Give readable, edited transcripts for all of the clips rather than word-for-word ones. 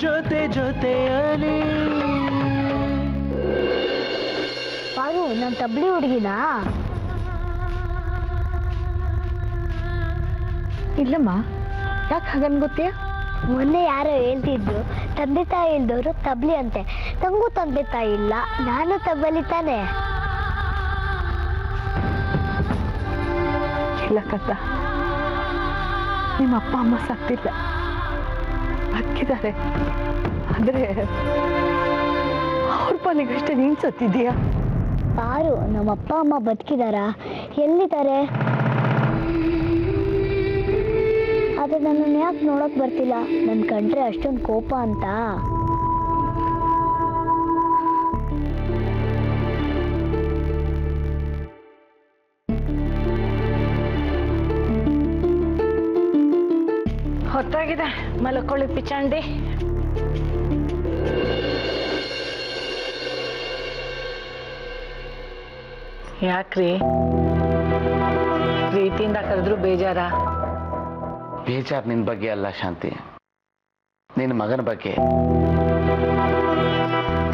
ಜೊತೆ ಜೊತೆಯಲಿ. ಪಾರು ನಮ್ ತಬ್ಲಿ ಹುಡುಗಿನಾ? ಇಲ್ಲಮ್ಮ, ಯಾಕೆ ಹಾಗನ್ ಗೊತ್ತೀಯ? ಮೊನ್ನೆ ಯಾರೋ ಹೇಳ್ತಿದ್ರು ತಂದೆ ತಾಯಿ ಇಲ್ದವರು ತಬ್ಲಿ ಅಂತೆ. ನಂಗೂ ತಂದೆ ತಾಯಿ ಇಲ್ಲ, ನಾನು ತಬ್ಬಲಿ ತಾನೆ. ಇಲ್ಲ ಕತ್ತ, ನಿಮ್ಮ ಅಪ್ಪ ಅಮ್ಮ ಸತ್ತಿಲ್ಲ, ಬದುಕಿದ್ದಾರೆ. ಆದ್ರೆ ಅವ್ರ ಪಾಲಿಗಷ್ಟೇ ನೀನ್ ಸತ್ತಿದೀಯಾ. ಪಾರು, ನಮ್ಮ ಅಪ್ಪ ಅಮ್ಮ ಬದುಕಿದಾರಾ? ಎಲ್ಲಿದ್ದಾರೆ? ಆದ್ರೆ ನನ್ನನ್ನು ಯಾಕೆ ನೋಡಕ್ ಬರ್ತಿಲ್ಲ? ನನ್ ಕಂಡ್ರೆ ಅಷ್ಟೊಂದು ಕೋಪ ಅಂತ. ಹೊತ್ತಾಗಿದೆ, ಮಲ್ಕೊಳ್ಳಿ ಪಿಚಾಂಡಿ. ಯಾಕ್ರಿ ಪ್ರೀತಿಯಿಂದ ಕರೆದ್ರು ಬೇಜಾರ? ಬೇಜಾರು ನಿನ್ ಬಗ್ಗೆ ಅಲ್ಲ ಶಾಂತಿ, ನಿನ್ನ ಮಗನ ಬಗ್ಗೆ.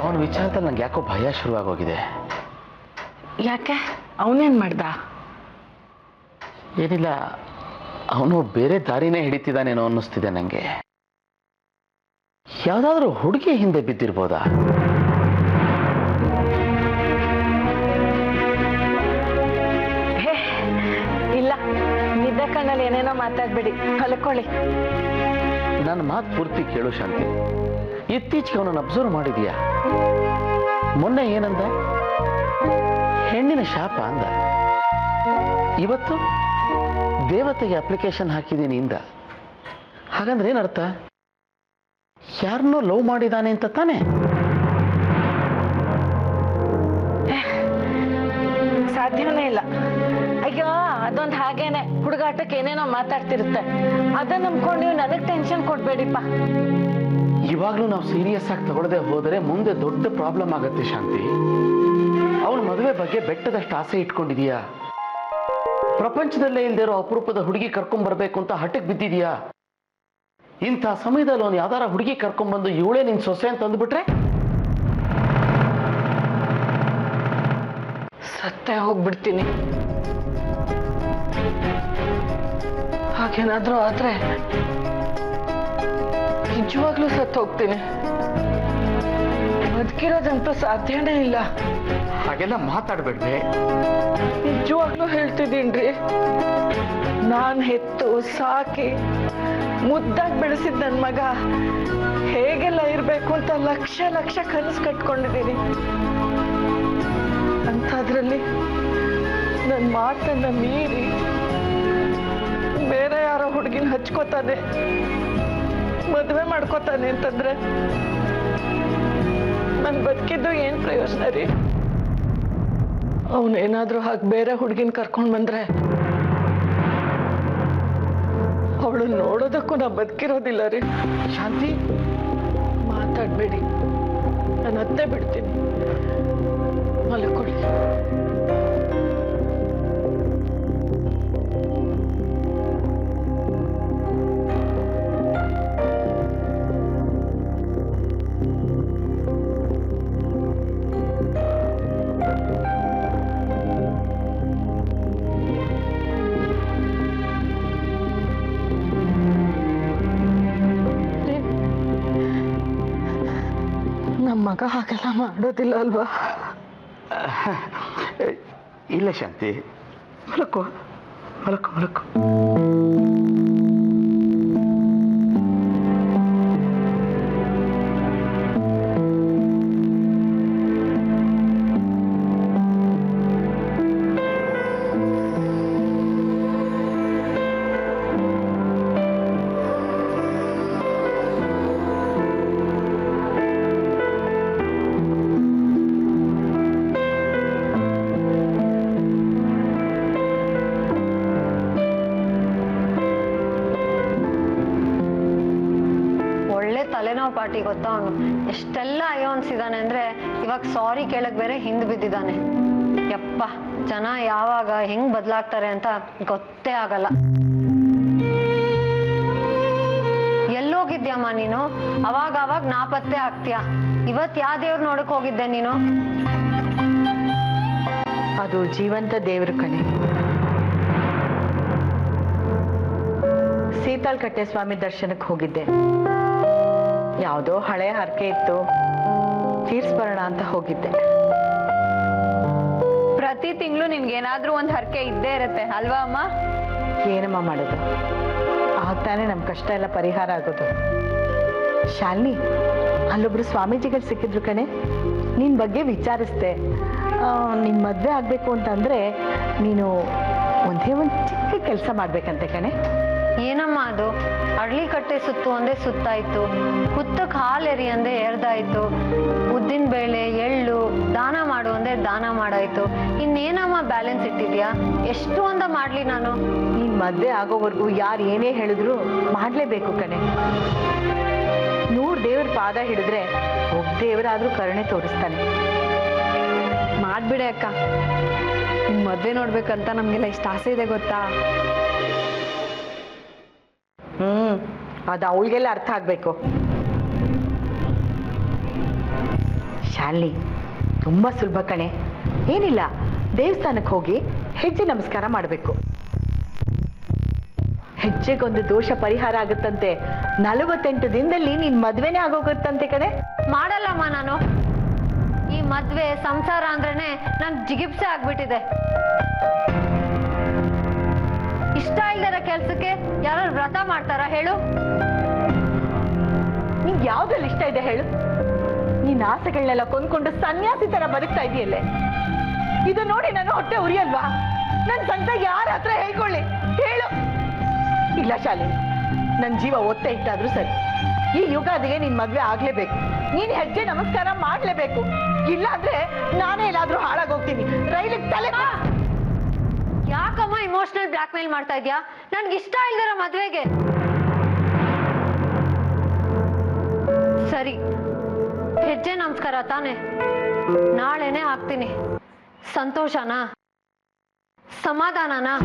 ಅವನ ವಿಚಾರದಲ್ಲಿ ನಂಗೆ ಯಾಕೋ ಭಯ ಶುರುವಾಗೋಗಿದೆ. ಯಾಕೆ? ಅವನೇನ್ ಮಾಡ್ದ? ಏನಿಲ್ಲ, ಅವನು ಬೇರೆ ದಾರಿನೇ ಹಿಡಿತಿದ್ದಾನೇನೋ ಅನ್ನಿಸ್ತಿದೆ ನಂಗೆ. ಯಾವ್ದಾದ್ರೂ ಹುಡುಗಿ ಹಿಂದೆ ಬಿದ್ದಿರ್ಬೋದಾ? ಇಲ್ಲ, ನಿದ್ದೆ ಕಣ್ಣಲ್ಲಿ ಏನೇನೋ ಮಾತಾಡ್ಬೇಡಿ, ಕಲ್ಕೊಳ್ಳಿ. ನನ್ನ ಮಾತು ಪೂರ್ತಿ ಕೇಳು ಶಾಂತಿ. ಇತ್ತೀಚೆಗೆ ಅವನನ್ನು ಅಬ್ಸರ್ವ್ ಮಾಡಿದೀಯಾ? ಮೊನ್ನೆ ಏನಂದ? ಹೆಣ್ಣಿನ ಶಾಪ ಅಂದ. ಇವತ್ತು ದೇವತೆಗೆ ಅಪ್ಲಿಕೇಶನ್ ಹಾಕಿದ್ದೀನಿ ಇಂದ. ಹಾಗಂದ್ರೆ ಏನರ್ಥ? ಯಾರನ್ನೋ ಲವ್ ಮಾಡಿದಾನೆ ಅಂತ ತಾನೆ? ಸಾಧ್ಯವೇ ಇಲ್ಲ. ಅಯ್ಯೋ, ಅದೊಂದು ಹಾಗೇನೆ, ಹುಡುಗಾಟಕ್ಕೆ ಏನೇನೋ ಮಾತಾಡ್ತಿರುತ್ತೆ. ಅದನ್ನ ನಂಬ್ಕೊಂಡು ನೀವು ನನಗ್ ಟೆನ್ಷನ್ ಕೊಡ್ಬೇಡಿಪ್ಪ. ಇವಾಗ್ಲೂ ನಾವು ಸೀರಿಯಸ್ ಆಗಿ ತಗೊಳ್ಳದೆ ಹೋದರೆ ಮುಂದೆ ದೊಡ್ಡ ಪ್ರಾಬ್ಲಮ್ ಆಗತ್ತೆ ಶಾಂತಿ. ಅವನ ಮದುವೆ ಬಗ್ಗೆ ಬೆಟ್ಟದಷ್ಟು ಆಸೆ ಇಟ್ಕೊಂಡಿದೀಯಾ? ಪ್ರಪಂಚದಲ್ಲೇ ಇಲ್ದಿರೋ ಅಪರೂಪದ ಹುಡುಗಿ ಕರ್ಕೊಂಡ್ಬರ್ಬೇಕು ಅಂತ ಹಠಕ್ಕೆ ಬಿದ್ದಿದೀಯಾ? ಇಂಥ ಸಮಯದಲ್ಲಿ ಅವನು ಯಾವ್ದಾರ ಹುಡುಗಿ ಕರ್ಕೊಂಡ್ಬಂದು ಇವಳೇ ನಿನ್ ಸೊಸೆ ಅಂತ ಅಂದ್ಬಿಟ್ರೆ ಸತ್ತೇ ಹೋಗ್ಬಿಡ್ತೀನಿ. ಹಾಗೇನಾದ್ರೂ ಆದ್ರೆ ನಿಜವಾಗ್ಲೂ ಸತ್ತು ಹೋಗ್ತೀನಿ. ಬದುಕಿರೋದಂತೂ ಸಾಧ್ಯನೇ ಇಲ್ಲ. ಹಾಗೆಲ್ಲ ಮಾತಾಡ್ಬೇಡ್ವೆ. ನಿಜವಾಗ್ಲೂ ಹೇಳ್ತಿದ್ದೀನ್ರಿ, ನಾನ್ ಹೆತ್ತು ಸಾಕಿ ಮುದ್ದಾಗಿ ಬೆಳೆಸಿದ ನನ್ ಮಗ ಹೇಗೆಲ್ಲ ಇರ್ಬೇಕು ಅಂತ ಲಕ್ಷ ಲಕ್ಷ ಕನಸು ಕಟ್ಕೊಂಡಿದ್ದೀನಿ. ಅಂಥದ್ರಲ್ಲಿ ನನ್ ಮಾತನ್ನ ಮೀರಿ ಬೇರೆ ಯಾರೋ ಹುಡುಗಿನ ಹಚ್ಕೋತಾನೆ, ಮದುವೆ ಮಾಡ್ಕೋತಾನೆ ಅಂತಂದ್ರೆ ನನ್ ಬದುಕಿದ್ದು ಏನ್ ಪ್ರಯೋಜನ ರೀ? ಅವನೇನಾದ್ರೂ ಹಾಗೆ ಬೇರೆ ಹುಡುಗಿನ ಕರ್ಕೊಂಡ್ ಬಂದ್ರೆ ಅವಳು ನೋಡೋದಕ್ಕೂ ನಾ ಬದುಕಿರೋದಿಲ್ಲ ರೀ. ಶಾಂತಿ, ಮಾತಾಡ್ಬೇಡಿ, ನಾನು ಅತ್ತೆ ಬಿಡ್ತೀನಿ. ಮಲ್ಕೊಳ್ಳಿ. ನಮ್ಮ ಮಗ ಹಾಗೆಲ್ಲ ಮಾಡೋದಿಲ್ಲ ಅಲ್ವಾ? ಇಲ್ಲ ಶಾಂತಿ, ಮಲಕ್ಕೋ ಮಲಕ್ಕೋ ಮಲಕ್ಕೋ. ತಲೆನೋವು ಪಾರ್ಟಿ ಗೊತ್ತಾ? ಅವನು ಎಷ್ಟೆಲ್ಲ ಅಯ್ಯೋ ಅನ್ಸಿದಾನೆ ಅಂದ್ರೆ ಇವಾಗ ಸಾರಿ ಕೇಳಕ್ ಬೇರೆ ಹಿಂದ್ ಬಿದ್ದಿದ್ದಾನೆ. ಯಪ್ಪ, ಜನ ಯಾವಾಗ ಹೆಂಗ್ ಬದಲಾಗ್ತಾರೆ ಅಂತ ಗೊತ್ತೇ ಆಗಲ್ಲ. ಎಲ್ಲೋಗಿ ಹೋಗಿದ್ಯಮ್ಮ ನೀನು? ಅವಾಗ ನಾಪತ್ತೆ ಆಗ್ತೀಯ. ಇವತ್ ಯಾವ ದೇವ್ರು ನೋಡಕ್ ಹೋಗಿದ್ದೆ ನೀನು? ಅದು ಜೀವಂತ ದೇವ್ರ ಕಣೆ. ಸೀತಾಳ್ಕಟ್ಟೆ ಸ್ವಾಮಿ ದರ್ಶನಕ್ಕೆ ಹೋಗಿದ್ದೆ. ಯಾವುದೋ ಹಳೆ ಹರಕೆ ಇತ್ತು, ತೀರ್ಸ್ಬರೋಣ ಅಂತ ಹೋಗಿದ್ದೆ. ಪ್ರತಿ ತಿಂಗಳು ನಿನ್ಗೇನಾದ್ರೂ ಒಂದ್ ಹರಕೆ ಇದ್ದೇ ಇರತ್ತೆ ಅಲ್ವಾ ಅಮ್ಮ? ಏನಮ್ಮ ಮಾಡೋದು, ಆಗ್ತಾನೆ ನಮ್ ಕಷ್ಟ ಎಲ್ಲ ಪರಿಹಾರ ಆಗೋದು. ಶಾಲಿನಿ, ಅಲ್ಲೊಬ್ರು ಸ್ವಾಮೀಜಿಗಳು ಸಿಕ್ಕಿದ್ರು ಕಣೆ, ನಿನ್ ಬಗ್ಗೆ ವಿಚಾರಿಸ್ದೆ. ನಿನ್ ಮದ್ವೆ ಆಗ್ಬೇಕು ಅಂತಂದ್ರೆ ನೀನು ಒಂದೇ ಒಂದ್ ಚಿಕ್ಕ ಕೆಲಸ ಮಾಡ್ಬೇಕಂತೆ ಕಣೆ. ಏನಮ್ಮ ಅದು? ಅಡ್ಲಿ ಕಟ್ಟೆ ಸುತ್ತು ಒಂದೇ ಸುತ್ತಾಯ್ತು, ಹುತ್ತಕ್ ಹಾಲೆರಿ ಅಂದೆ ಎರ್ದಾಯ್ತು, ಉದ್ದಿನ ಬೇಳೆ ಎಳ್ಳು ದಾನ ಮಾಡು ಒಂದೇ ದಾನ ಮಾಡಾಯ್ತು. ಇನ್ನೇನಮ್ಮ ಬ್ಯಾಲೆನ್ಸ್ ಇಟ್ಟಿದ್ಯಾ? ಎಷ್ಟು ಒಂದ ಮಾಡ್ಲಿ ನಾನು? ನೀನ್ ಮದ್ವೆ ಆಗೋವರೆಗೂ ಯಾರು ಏನೇ ಹೇಳಿದ್ರು ಮಾಡ್ಲೇಬೇಕು ಕಣೆ. 100 ದೇವ್ರ ಪಾದ ಹಿಡಿದ್ರೆ ಒಬ್ಬ ದೇವರಾದ್ರೂ ಕರುಣೆ ತೋರಿಸ್ತಾನೆ. ಮಾಡ್ಬಿಡೆ ಅಕ್ಕ, ನಿನ್ ಮದ್ವೆ ನೋಡ್ಬೇಕಂತ ನಮ್ಗೆಲ್ಲ ಇಷ್ಟ ಆಸೆ ಇದೆ ಗೊತ್ತಾ? ಅದು ಅವಳಿಗೆಲ್ಲ ಅರ್ಥ ಆಗ್ಬೇಕು. ಶಾಲಿನಿ, ತುಂಬಾ ಸುಲಭ ಕಣೆ. ಏನಿಲ್ಲ, ದೇವಸ್ಥಾನಕ್ಕೆ ಹೋಗಿ ಹೆಜ್ಜೆ ನಮಸ್ಕಾರ ಮಾಡಬೇಕು. ಹೆಜ್ಜೆಗೊಂದು ದೋಷ ಪರಿಹಾರ ಆಗುತ್ತಂತೆ. 48 ದಿನದಲ್ಲಿ ನಿನ್ ಮದ್ವೆನೇ ಆಗೋಗುತ್ತಂತೆ ಕಣೆ. ಮಾಡಲ್ಲಮ್ಮ ನಾನು. ಈ ಮದ್ವೆ ಸಂಸಾರ ಅಂದ್ರೇನೆ ನನ್ ಜಿಗಿಪ್ಸೆ ಆಗ್ಬಿಟ್ಟಿದೆ. ಇಷ್ಟ ಇಲ್ದಿರೋ ಕೆಲ್ಸಕ್ಕೆ ಯಾರು ವ್ರತ ಮಾಡ್ತಾರ ಹೇಳು? ನಿಂಗೆ ಯಾವ್ದ್ರಲ್ಲಿ ಇಷ್ಟ ಇದೆ ಹೇಳು? ನೀನ್ ಆಸೆಗಳನ್ನೆಲ್ಲ ಕೊಂಡ್ಕೊಂಡು ಸನ್ಯಾಸಿ ತರ ಬದುಕ್ತಾ ಇದೆಯಲ್ಲೇ. ಇದು ನೋಡಿ ನಾನು ಹೊಟ್ಟೆ ಉರಿಯಲ್ವಾ? ನನ್ ಸಂತ ಯಾರ ಹತ್ರ ಹೇಳ್ಕೊಳ್ಳಿ ಹೇಳು? ಇಲ್ಲ ಶಾಲಿನಿ, ನನ್ ಜೀವ ಒತ್ತೆ ಇಟ್ಟಾದ್ರೂ ಸರಿ, ಈ ಯುಗಾದಿಗೆ ನಿನ್ ಮದ್ವೆ ಆಗ್ಲೇಬೇಕು. ನೀನ್ ಹೆಜ್ಜೆ ನಮಸ್ಕಾರ ಮಾಡ್ಲೇಬೇಕು. ಇಲ್ಲ ಅಂದ್ರೆ ನಾನೇ ಎಲ್ಲಾದ್ರೂ ಹಾಳಾಗೋಗ್ತೀನಿ. ರೈಲಿಗೆ ತಲೆ. ಯಾಕಮ್ಮ ಇಮೋಷನಲ್ ಬ್ಲಾಕ್ ಮೇಲ್ ಮಾಡ್ತಾ ಇದ್ಯಾ? ನನ್ಗೆ ಇಷ್ಟ ಇಲ್ದಿರೋ ಮದ್ವೆಗೆ? ಸರಿ, ಹೆಜ್ಜೆ ನಮಸ್ಕಾರ ತಾನೆ, ನಾಳೆನೆ ಹಾಕ್ತೀನಿ. ಸಂತೋಷನಾ? ಸಮಾಧಾನನಾ?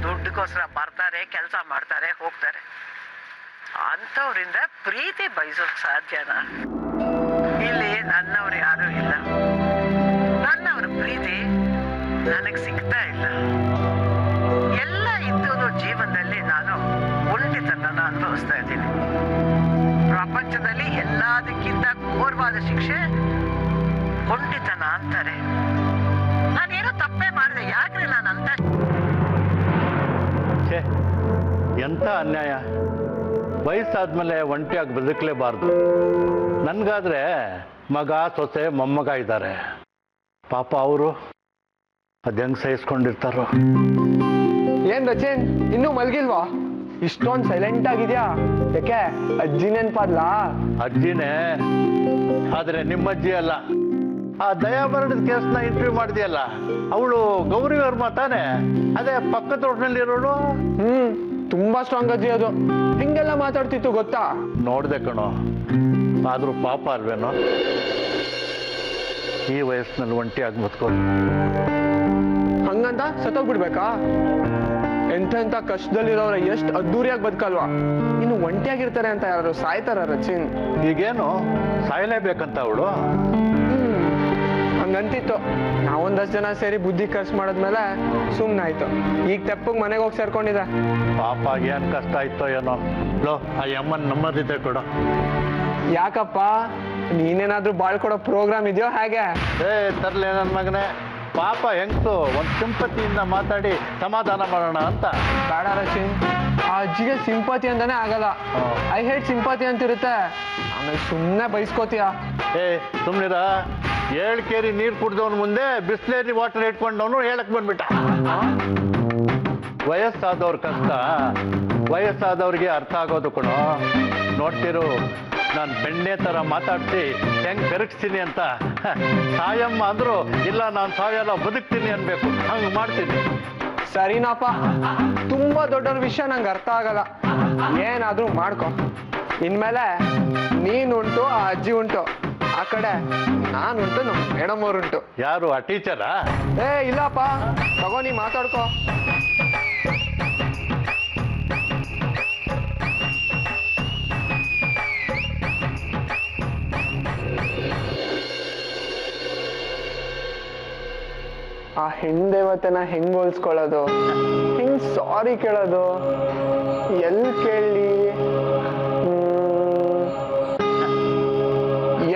ದುಡ್ಡುಗೋಸ್ಕರ ಬರ್ತಾರೆ, ಕೆಲಸ ಮಾಡ್ತಾರೆ, ಹೋಗ್ತಾರೆ. ಅಂಥವ್ರಿಂದ ಪ್ರೀತಿ ಬಯಸೋಕ್ ಸಾಧ್ಯನಾ? ಇಲ್ಲಿ ನನ್ನವ್ರು ಯಾರು ಇಲ್ಲ. ನನ್ನವ್ರ ಪ್ರೀತಿ ನನಗ್ ಸಿಗ್ತಾ ಇಲ್ಲ. ಎಲ್ಲ ಇದ್ದು ಜೀವನದಲ್ಲಿ ನಾನು ಒಂಟಿತನ ಅನುಭವಿಸ್ತಾ ಇದ್ದೀನಿ. ಪ್ರಪಂಚದಲ್ಲಿ ಎಲ್ಲದಕ್ಕಿಂತ ಘೋರವಾದ ಶಿಕ್ಷೆ ಒಂಟಿತನ ಅಂತಾರೆ. ನಾನೇನೋ ತಪ್ಪೇ ಮಾಡಿದೆ, ಯಾಕ್ರಿ ನಾನು ಅಂತ? ಎಂಥ ಅನ್ಯಾಯ! ವಯಸ್ಸಾದ್ಮೇಲೆ ಒಂಟಿಯಾಗಿ ಬದುಕಲೇಬಾರ್ದು. ನನ್ಗಾದ್ರೆ ಮಗ ಸೊಸೆ ಮೊಮ್ಮಗ ಇದ್ದಾರೆ. ಪಾಪ ಅವರು ಅದೆಂಗ್ ಸಹಿಸ್ಕೊಂಡಿರ್ತಾರೋ. ಏನ್ ರಚನ್, ಇನ್ನೂ ಮಲ್ಗಿಲ್ವಾ? ಇಷ್ಟೊಂದು ಸೈಲೆಂಟ್ ಆಗಿದ್ಯಾ? ಯಾಕೆ, ಅಜ್ಜಿ ನೆನ್ಪಾದ್ಲಾ? ಅಜ್ಜಿನೇ, ಆದ್ರೆ ನಿಮ್ಮಜ್ಜಿ ಅಲ್ಲ. ಆ ದಯಾಮರಣದ ಕೇಸ್ನ ಇಂಟರ್ವ್ಯೂ ಮಾಡಿದೆಯಲ್ಲ, ಅವಳು ಗೌರಿ ವರ್ಮ ತಾನೆ? ಅದೇ ಪಕ್ಕದ ರೋಡ್ನಲ್ಲಿರೋಳು. ತುಂಬಾ ಸ್ಟ್ರಾಂಗ್ ಅಜ್ಜಿ ಅದು. ಹಿಂಗೆಲ್ಲ ಮಾತಾಡ್ತಿತ್ತು ಗೊತ್ತಾ? ನೋಡ್ದೆ ಕಣೋ, ಆದ್ರೂ ಪಾಪ ಅಲ್ವೇನೋ ಈ ವಯಸ್ಸಿನಲ್ಲಿ ಒಂಟಿಯಾಗಿ ಬದುಕೋದು. ಹಂಗಂತ ಸತ್ತೋಗ್ಬಿಡ್ಬೇಕಾ? ಎಂಥ ಕಷ್ಟದಲ್ಲಿರೋರ ಎಷ್ಟು ಅದ್ದೂರಿಯಾಗಿ ಬದುಕಲ್ವಾ? ಇನ್ನು ಒಂಟಿಯಾಗಿರ್ತಾರೆ ಅಂತ ಯಾರು ಸಾಯ್ತಾರ ರಚಿನ್? ಈಗೇನು ಸಾಯಲೇಬೇಕಂತ ಅವಳು? ಹಂಗಂತಿತ್ತು. ನಾವೊಂದಷ್ಟು ಜನ ಸೇರಿ ಬುದ್ಧಿ ಖರ್ಚು ಮಾಡಿದ್ಮೇಲೆ ಸುಮ್ಮನಾಯ್ತು. ಈಗ ತೆಪ್ಪಗೆ ಮನೆಗೆ ಹೋಗಿ ಸೇರ್ಕೊಂಡಿದೆ. ಪಾಪ ಏನ್ ಕಷ್ಟ ಆಯ್ತೋ ಏನೋ. ಲೋ, ಆ ಯಮ್ಮನ್ ನಮ್ಮದಿದೆ ಕೊಡು. ಯಾಕಪ್ಪ, ನೀನೇನಾದ್ರೂ ಬಾಳ್ಕೊಡೋ ಪ್ರೋಗ್ರಾಮ್ ಇದೆಯೋ ಹೇಗೆ? ತರ್ಲೆ ನನ್ನ ಮಗನೇ. ಪಾಪ ಹೆಂಗ್ಸು ಒಂದ್ ಸಿಂಪತಿಯಿಂದ ಮಾತಾಡಿ ಸಮಾಧಾನ ಮಾಡೋಣ ಅಂತ. ಬೇಡ ರಚಿನ್, ಆ ಅಜ್ಜಿಗೆ ಸಿಂಪತಿ ಅಂತಾನೆ ಆಗಲ್ಲ. ಐ ಹೇಟ್ ಸಿಂಪತಿ ಅಂತಿರುತ್ತೆ. ಆಮೇಲೆ ಸುಮ್ಮನೆ ಬೈಸ್ಕೋತೀಯ. ಸುಮ್ನಿರ. 7 ಕೇರಿ ನೀರು ಕುಡ್ದವನ್ ಮುಂದೆ ಬಿಸ್ಲೇರಿ ವಾಟರ್ ಇಟ್ಕೊಂಡವನು ಹೇಳಕ್ ಬಂದ್ಬಿಟ್ಟ. ವಯಸ್ಸಾದವ್ರ ಕಷ್ಟ ವಯಸ್ಸಾದವ್ರಿಗೆ ಅರ್ಥ ಆಗೋದು ಕಣೋ. ನೋಡ್ತಿರು, ನಾನು ಬೆಣ್ಣೆ ಥರ ಮಾತಾಡಿಸಿ ಹೆಂಗೆ ಬೆರಗಿಸ್ತೀನಿ ಅಂತ ಸಾಯಮ್ಮ ಅಂದ್ರು ಇಲ್ಲ ನಾನು ಸಾಯಲ್ಲ ಬದುಕ್ತೀನಿ ಅನ್ಬೇಕು, ಹಂಗೆ ಮಾಡ್ತೀನಿ. ಸರಿನಪ್ಪ, ತುಂಬಾ ದೊಡ್ಡ ವಿಷಯ ನಂಗೆ ಅರ್ಥ ಆಗಲ್ಲ. ಏನಾದ್ರೂ ಮಾಡ್ಕೊ. ಇನ್ಮೇಲೆ ನೀನುಂಟು, ಆ ಅಜ್ಜಿ ಉಂಟು, ಆ ಕಡೆ ನಾನುಂಟು, ನಮ್ಮ ಮೇಡಮ್ ಅವ್ರುಂಟು. ಯಾರು ಆ ಟೀಚರಾ? ಇಲ್ಲಪ್ಪ, ತಗೋ ನೀ ಮಾತಾಡ್ಕೋ. ಆ ಹೆಣ್ದೇವತೆನ ಹೆಂಗ್ ಹೋಲ್ಸ್ಕೊಳ್ಳೋದು, ಹೆಂಗ್ ಸಾರಿ ಕೇಳೋದು, ಎಲ್ ಕೇಳಿ?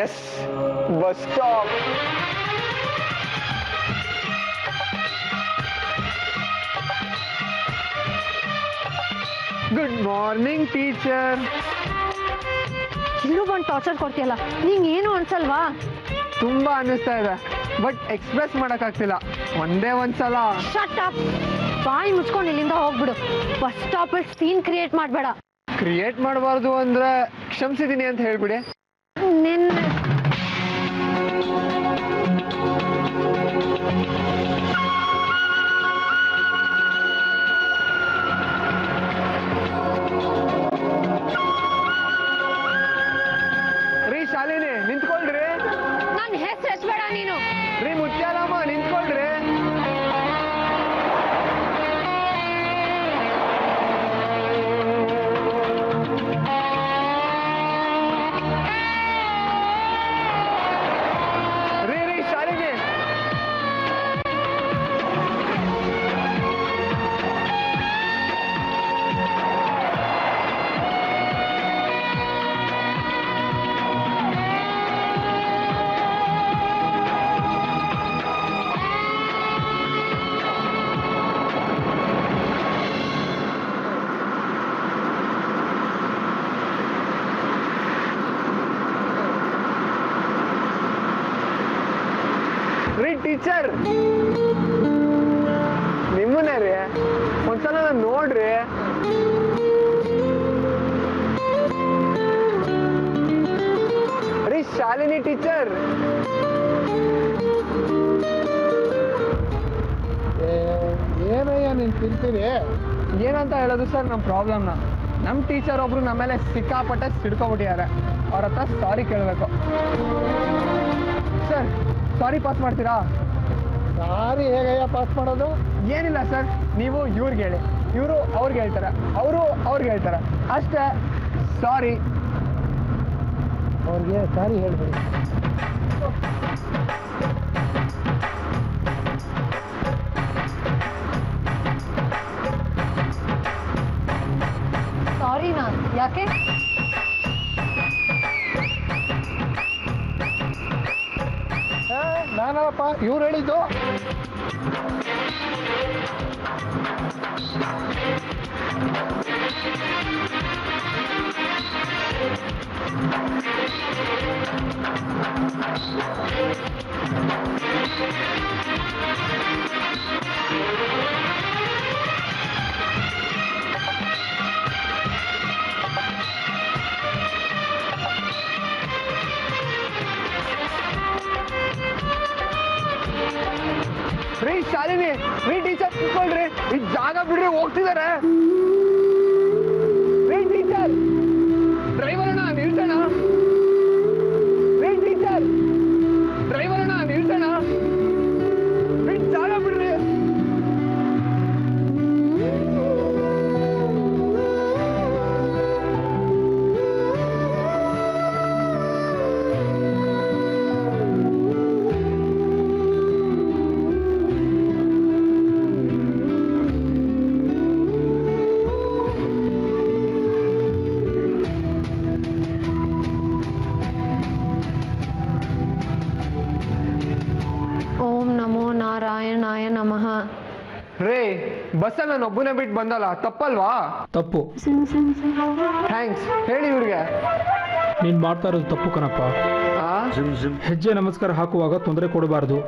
Yes, bus stop. Good morning teacher. ಇಲ್ಲೂ ಬಂದು ಟಾರ್ಚರ್ ಕೊಡ್ತೀಯಲ್ಲ, ನಿಂಗೆ ಏನು ಅನ್ಸಲ್ವಾ? ತುಂಬಾ ಅನ್ನಿಸ್ತಾ ಇದೆ, ಬಟ್ ಎಕ್ಸ್ಪ್ರೆಸ್ ಮಾಡಕ್ಕಾಗ್ತಿಲ್ಲ. ಒಂದೇ ಒಂದ್ಸಲ. ಶಟ್ ಅಪ್, ಬಾಯಿ ಮುಚ್ಕೊಂಡು ಇಲ್ಲಿಂದ ಹೋಗ್ಬಿಡು. ಬಸ್ ಸ್ಟಾಪ್ ಸೀನ್ ಕ್ರಿಯೇಟ್ ಮಾಡಬೇಡ. ಕ್ರಿಯೇಟ್ ಮಾಡಬಾರ್ದು ಅಂದ್ರೆ ಕ್ಷಮಿಸಿದೀನಿ ಅಂತ ಹೇಳ್ಬಿಡಿ. ನಿನ್ನ ರೀ ಶಾಲಿನಿ, ನಿಂತ್ಕೊಳ್ರಿ. ನನ್ನ ಹೆಸರು ಎತ್ಬೇಡ ನೀನು. ರೀ ಮುತ್ಯಾಲಮ್ಮ, ನಿಂತ್ಕೊಳ್ರಿ. ರೀ ಶಾಲಿನಿ. ರೀ ಟೀಚರ್, ನಿಮ್ಮನ್ನೇ ರೀ, ಒಂದ್ಸಲ ನಾನು ನೋಡ್ರಿ. ರೀ ಶಾಲಿನಿ ಟೀಚರ್. ಏನಯ್ಯ ನೀನು ತಿಂತೀರಿ? ಏನಂತ ಹೇಳೋದು ಸರ್ ನಮ್ಮ ಪ್ರಾಬ್ಲಮ್ನ? ನಮ್ಮ ಟೀಚರ್ ಒಬ್ರು ನಮ್ಮ ಮೇಲೆ ಸಿಕ್ಕಾಪಟ್ಟೆ ಸಿಡ್ಕೊಬಿಟ್ಟಿದ್ದಾರೆ. ಅವ್ರ ಹತ್ರ ಸಾರಿ ಕೇಳಬೇಕು. ಸರ್, ಸಾರಿ ಪಾಸ್ ಮಾಡ್ತೀರಾ? ಸಾರಿ ಹೇಗಯ್ಯ ಪಾಸ್ ಮಾಡೋದು? ಏನಿಲ್ಲ ಸರ್, ನೀವು ಇವ್ರಿಗೆ ಹೇಳಿ, ಇವರು ಅವ್ರಿಗೆ ಹೇಳ್ತಾರೆ, ಅವರು ಅವ್ರಿಗೆ ಹೇಳ್ತಾರೆ, ಅಷ್ಟೇ. ಸಾರಿ. ಅವ್ರಿಗೆ ಸಾರಿ ಹೇಳ್ಬೇಡಿ. ಸಾರಿನಾ? ಯಾಕೆ? ನಾನಪ್ಪ, ಇವ್ರು ಹೇಳಿದ್ದು. ರೀ ಶಾಲಿನಿ, ರೀ ಟೀಚರ್ ಕೂತ್ಕೊಳ್ರಿ. ಈ ಜಾಗ ಬಿಡ್ರಿ, ಹೋಗ್ತಿದ್ದಾರೆ. ರೀ ಟೀಚರ್, ಡ್ರೈವರ್ ಅಣ್ಣ ನಿಲ್ಸೋಣ. ರೀ ಟೀಚರ್, ಡ್ರೈವರ್ ಅಣ್ಣ ನಿಲ್ಸೋಣ. ರೀ ಜಾಗ ಬಿಡ್ರಿ. ಓಂ ನಮೋ ನಾರಾಯಣಾಯ ನಮಃ. ರೇ, ಬಸ್ಸಲ್ಲಿ ನಾನು ಒಬ್ಬನೇ ಬಿಟ್ಟು ಬಂದಲ್ಲ, ತಪ್ಪಲ್ವಾ? ತಪ್ಪು. ಥ್ಯಾಂಕ್ಸ್ ಹೇಳಿ ಇವ್ರಿಗೆ. ನೀನು ಮಾಡ್ತಾ ಇರೋದು ತಪ್ಪು ಕಣಪ್ಪ. ಹೆಜ್ಜೆ ನಮಸ್ಕಾರ ಹಾಕುವಾಗ ತೊಂದರೆ ಕೊಡಬಾರ್ದು.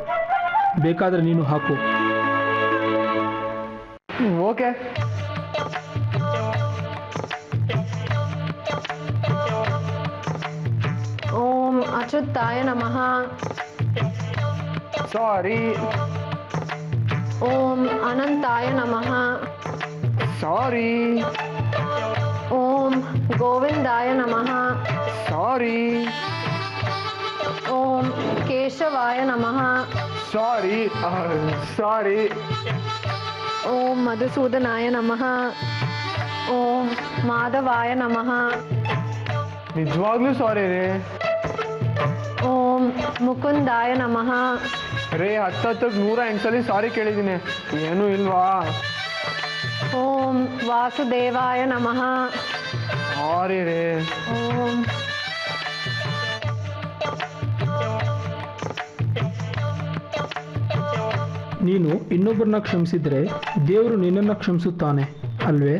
ಬೇಕಾದರೆ ನೀನು ಹಾಕು. ಓಕೆ. ಅಚ್ಯುತಾಯ ನಮಃ. ಸಾರಿ. ಓಂ ಅನಂತಾಯ ನಮಃ. ಸಾರಿ. ಓಂ ಗೋವಿಂದಾಯ ನಮಃ. ಸಾರಿ. ಓಂ ಕೇಶವಾಯ ನಮಃ. ಸಾರಿ. ಸಾರಿ. ಓಂ ಮಧುಸೂದನಾಯ ನಮಃ. ಓಂ ಮಾಧವಾಯ ನಮಃ. ನಿಜವಾಗ್ಲೂ ಸಾರಿ ರೀ. ಓಂ ಮುಕುಂದಾಯ ನಮಃ. ರೇ 10 108 ಸಲ ಸಾರಿ ಕೇಳಿದ್ದೀನಿ, ಏನೂ ಇಲ್ವಾ? ಓಂ ವಾಸುದೇವಾಯ ನಮಃ. ಸಾರಿ ರೇ. ಓಂ ನೀನು ಇನ್ನೊಬ್ಬರನ್ನ ಕ್ಷಮಿಸಿದ್ರೆ ದೇವರು ನಿನ್ನನ್ನು ಕ್ಷಮಿಸುತ್ತಾನೆ ಅಲ್ವೇ?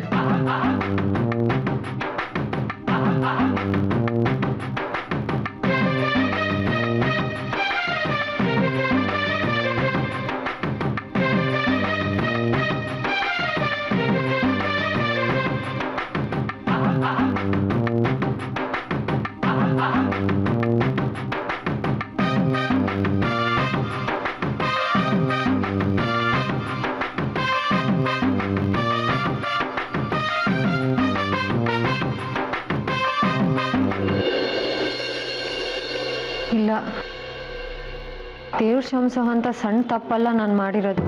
ಇಲ್ಲ, ದೇವ್ರ ಕ್ಷಮಿಸೋ ಅಂತ ಸಣ್ಣ ತಪ್ಪಲ್ಲ ನಾನು ಮಾಡಿರೋದು.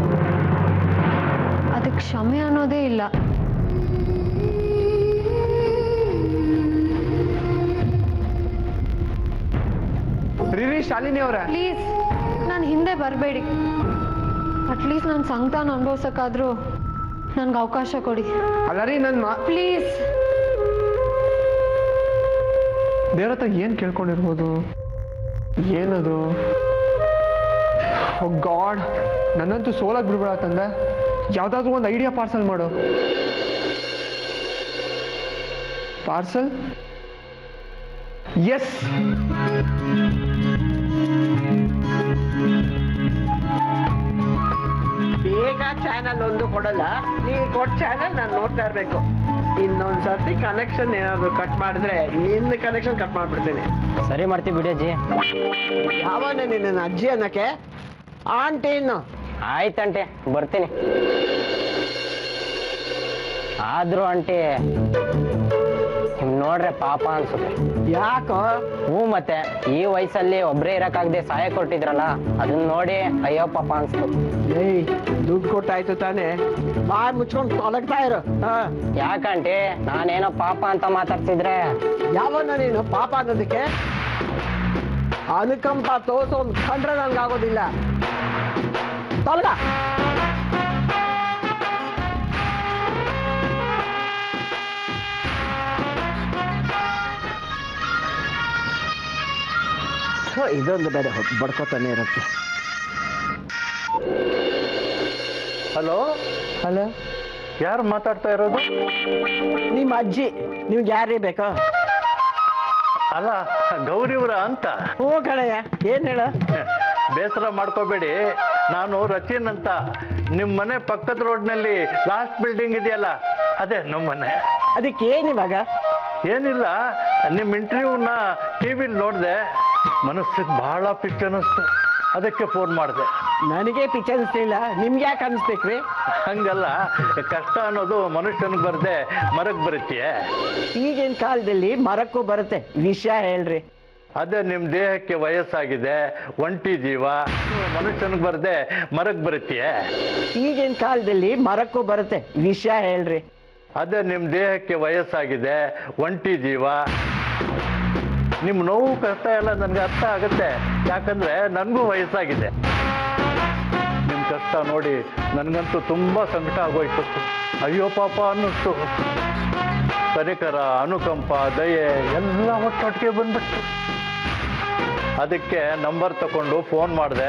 ಅದಕ್ಕೆ ಕ್ಷಮೆ ಅನ್ನೋದೇ ಇಲ್ಲ. ರೀ ಶಾಲಿನಿ ಅವರೇ, ಪ್ಲೀಸ್ ನಾನು ಹಿಂದೆ ಬರಬೇಡಿ. ಅಟ್ಲೀಸ್ಟ್ ನನ್ನ ಸಂಕಟನ ಅನುಭವಿಸೋಕ್ಕಾದ್ರೂ ನನ್ಗೆ ಅವಕಾಶ ಕೊಡಿ. ಅಲ್ಲ ರೀ, ನನ್ನ ಪ್ಲೀಸ್. ದೇವ್ರ ಹತ್ರ ಏನು ಕೇಳ್ಕೊಂಡಿರ್ಬೋದು? ಏನದು? ಓ ಗಾಡ್, ನನ್ನಂತೂ ಸೋಲಾಗಿ ಬಿಡ್ಬೇಡ ತಂದೆ. ಯಾವುದಾದ್ರೂ ಒಂದು ಐಡಿಯಾ ಪಾರ್ಸಲ್ ಮಾಡು. ಪಾರ್ಸಲ್? ಎಸ್. ಬೇಗ ಚಾನಲ್ ಒಂದು ಕೊಡಲ್ಲ, ನೀವು ಕೊಟ್ಟ ಚಾನಲ್ ನಾನು ನೋಡ್ತಾ ಇರ್ಬೇಕು. ಇನ್ನೊಂದ್ ಸರ್ತಿ ಕನೆಕ್ಷನ್ ಏನಾದ್ರು ಕಟ್ ಮಾಡಿದ್ರೆ ನಿನ್ನ ಕನೆಕ್ಷನ್ ಕಟ್ ಮಾಡ್ಬಿಡ್ತೀನಿ. ಸರಿ ಮಾಡ್ತೀವಿ ಬಿಡಜ್ಜಿ. ಯಾವನೇ ನಿನ್ನ ಅಜ್ಜಿ ಅನ್ನಕ್ಕೆ? ಆಂಟಿ ಇನ್ನು. ಆಯ್ತಂಟೆ, ಬರ್ತೀನಿ. ಆದ್ರೂ ಆಂಟಿ ನೋಡ್ರೆ ಪಾಪ ಅನ್ಸುತ್ತೆ. ಯಾಕೋ? ಹ್ಞೂ, ಮತ್ತೆ ಈ ವಯಸ್ಸಲ್ಲಿ ಒಬ್ರೇ ಇರಕ್ಕಾಗದೆ ಸಹಾಯ ಕೊಟ್ಟಿದ್ರಲ್ಲ, ಅದನ್ನ ನೋಡಿ ಅಯ್ಯೋ ಪಾಪ ಅನ್ಸ್ತು. ಏಯ್, ದುಡ್ಡು ಕೊಟ್ಟಾಯ್ತು ತಾನೆ, ಬಾಯ್ ಮುಚ್ಕೊಂಡು ತೊಲಗ್ತಾ ಇರು. ಯಾಕಂಟಿ ನಾನೇನೋ ಪಾಪ ಅಂತ ಮಾತಾಡ್ತಿದ್ರೆ? ಯಾವನ್ನ ನೀನು ಪಾಪ ಅನ್ನೋದಕ್ಕೆ? ಅನುಕಂಪ ತೋರ್ಸೋ ಒಂದು ಕಂಡ್ರೆ ನನ್ಗಾಗೋದಿಲ್ಲ. ತೊಲಗ. ಇದೊಂದು ಬೇರೆ ಬಡ್ಕೋತಾನೆ ಇರುತ್ತೆ. ಹಲೋ ಹಲೋ, ಯಾರು ಮಾತಾಡ್ತಾ ಇರೋದು? ನಿಮ್ಮ ಅಜ್ಜಿ. ನಿಮ್ಗೆ ಯಾರೇ ಬೇಕಾ? ಅಲ್ಲ, ಗೌರಿವ್ರ ಅಂತ. ಹೋ ಕಣಯ್ಯ, ಏನ್ ಹೇಳ? ಬೇಸರ ಮಾಡ್ಕೋಬೇಡಿ, ನಾನು ರಚಿನ್ ಅಂತ. ನಿಮ್ಮ ಮನೆ ಪಕ್ಕದ ರೋಡ್ನಲ್ಲಿ ಲಾಸ್ಟ್ ಬಿಲ್ಡಿಂಗ್ ಇದೆಯಲ್ಲ, ಅದೇ ನಮ್ಮ ಮನೆ. ಅದಕ್ಕೆ ಏನಿವಾಗ? ಏನಿಲ್ಲ, ನಿಮ್ಮ ಇಂಟರ್ವ್ಯೂನ ಟಿವಿಲಿ ನೋಡಿದೆ, ಮನಸ್ಸಿಗೆ ಬಹಳ ಪಿಚ್ ಅನ್ನಿಸ್ತು, ಅದಕ್ಕೆ ಫೋನ್ ಮಾಡಿದೆ. ನನಗೆ ಪಿಚ್ ಅನಿಸ್ತಿಲ್ಲ, ನಿಮ್ಗೆ ಯಾಕೆ ಅನಿಸ್ಬೇಕ್ರಿ? ಹಂಗಲ್ಲ, ಕಷ್ಟ ಅನ್ನೋದು ಮನುಷ್ಯನಿಗೆ ಬರದೆ ಮರಕ್ಕೆ ಬರುತ್ತೆ. ಈಗಿನ ಕಾಲದಲ್ಲಿ ಮರಕ್ಕೂ ಬರುತ್ತೆ, ವಿಷಯ ಹೇಳ್ರಿ. ಅದೇ ನಿಮ್ಮ ದೇಹಕ್ಕೆ ವಯಸ್ಸಾಗಿದೆ, ಒಂಟಿ ಜೀವ, ಮನುಷ್ಯನಿಗೆ ಬರದೆ ಮರಕ್ಕೆ ಬರುತ್ತೆ. ಈಗಿನ ಕಾಲದಲ್ಲಿ ಮರಕ್ಕೂ ಬರುತ್ತೆ, ವಿಷಯ ಹೇಳ್ರಿ. ಅದೇ ನಿಮ್ಮ ದೇಹಕ್ಕೆ ವಯಸ್ಸಾಗಿದೆ, ಒಂಟಿ ಜೀವ, ನಿಮ್ಮ ನೋವು ಕಷ್ಟ ಎಲ್ಲ ನನಗೆ ಅರ್ಥ ಆಗುತ್ತೆ. ಯಾಕಂದ್ರೆ ನನಗೂ ವಯಸ್ಸಾಗಿದೆ. ನಿಮ್ಮ ಕಷ್ಟ ನೋಡಿ ನನಗಂತೂ ತುಂಬಾ ಸಂಕಟ ಆಗೋಯ್ತು. ಅಯ್ಯೋ ಪಾಪ ಅನ್ನಿಸ್ತು. ಕನಿಕರ, ಅನುಕಂಪ, ದಯೆ ಎಲ್ಲ ಒಟ್ಟೊಟ್ಟಿಗೆ ಬಂದ್ಬಿಟ್ಟು. ಅದಕ್ಕೆ ನಂಬರ್ ತಗೊಂಡು ಫೋನ್ ಮಾಡಿದೆ.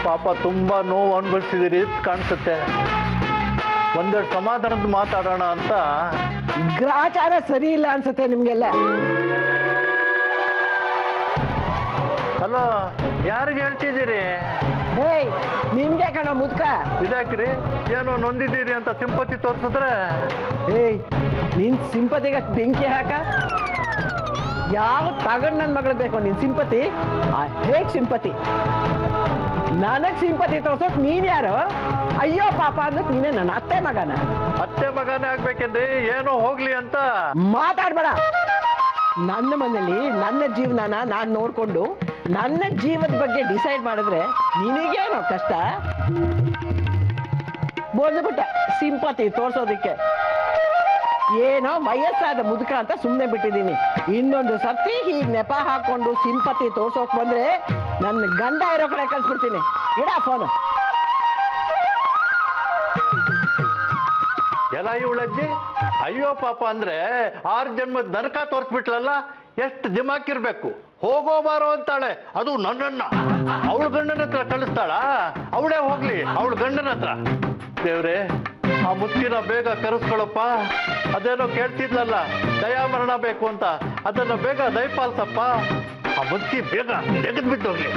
ಪಾಪ ತುಂಬಾ ನೋವು ಅನುಭವಿಸಿದಿರಿ ಕಾಣಿಸುತ್ತೆ, ಒಂದೆರಡು ಸಮಾಧಾನದ ಮಾತಾಡೋಣ ಅಂತ. ಗ್ರಾಚಾರ ಸರಿ ಇಲ್ಲ ಅನ್ಸುತ್ತೆ ನಿಮ್ಗೆಲ್ಲ. ಹಲೋ, ಯಾರಿಗೆ ಹೇಳ್ತಿದ್ದೀರಿ? ಏಯ್, ನಿಮ್ಗೆ ಕಣ ಮುದ್ಕ. ಇದಾಕ್ರಿ, ಏನೋ ನೊಂದಿದ್ದೀರಿ ಅಂತ ಸಿಂಪತಿ ತೋರಿಸಿದ್ರೆ? ಏಯ್, ನಿನ್ ಸಿಂಪತಿಗೆ ಬೆಂಕಿ ಹಾಕ. ಯಾವ ತಗೊಂಡ್ ನನ್ ಮಗಳು ಬೇಕು ನಿನ್ ಸಿಂಪತಿ ಹೇಗ್ ಸಿಂಪತಿ ನನಗ್ ಸಿಂಪತಿ ತೋರ್ಸೋಕ್ ನೀನ್ ಯಾರು ಅಯ್ಯೋ ಪಾಪ ಅಂದಕ್ ನೀನೇ ನನ್ನ ಅತ್ತೆ ಮಗನ ಅತ್ತೆ ಮಗನೇ ಆಗ್ಬೇಕಂದ್ರೆ ಏನೋ ಹೋಗ್ಲಿ ಅಂತ ಮಾತಾಡ್ಬೇಡ ನನ್ನ ಮನೇಲಿ ನನ್ನ ಜೀವನನ ನಾನ್ ನೋಡ್ಕೊಂಡು ನನ್ನ ಜೀವದ ಬಗ್ಗೆ ಡಿಸೈಡ್ ಮಾಡಿದ್ರೆ ನಿನಗೇನೋ ಕಷ್ಟ ಬಂದ್ಬಿಟ್ಟೆ ಸಿಂಪತಿ ತೋರ್ಸೋದಿಕ್ಕೆ ಏನೋ ವಯಸ್ಸಾದ ಮುದುಕ ಅಂತ ಸುಮ್ಮನೆ ಬಿಟ್ಟಿದ್ದೀನಿ ಇನ್ನೊಂದು ಸರ್ತಿ ಹೀಗೆ ನೆಪ ಹಾಕೊಂಡು ಸಿಂಪತಿ ತೋರ್ಸೋಕ್ ಬಂದ್ರೆ ನನ್ನ ಗಂಡ ಇರೋ ಕಡೆ ಕಳ್ಸ್ಬಿಡ್ತೀನಿ ಇಡ ಫೋನು ಎಲ್ಲ ಇವಳಜ್ಜಿ ಅಯ್ಯೋ ಪಾಪ ಅಂದ್ರೆ 6 ಜನ್ಮದ ನರಕ ತೋರ್ಸ್ಬಿಟ್ಲಲ್ಲ ಎಷ್ಟು ದಿಮಾಕಿರ್ಬೇಕು ಹೋಗೋ ಬಾರೋ ಅಂತಾಳೆ ಅದು ನನ್ನನ್ನ ಅವಳ ಗಂಡನ ಹತ್ರ ಕಳಿಸ್ತಾಳ ಅವಳೇ ಹೋಗ್ಲಿ ಅವಳ ಗಂಡನ ಹತ್ರ ದೇವ್ರೆ ಆ ಮುತ್ತಿನ ಬೇಗ ಕರೆಸ್ಕೊಳಪ್ಪ ಅದೇನೋ ಕೇಳ್ತಿದ್ಲಲ್ಲ ದಯಾಮರಣ ಬೇಕು ಅಂತ ಅದನ್ನ ಬೇಗ ದಯಪಾಲ್ಸಪ್ಪ ಆ ಮುತ್ತಿ ಬೇಗ ತೆಗೆದು ಬಿಟ್ಟೋಗ್ಲಿ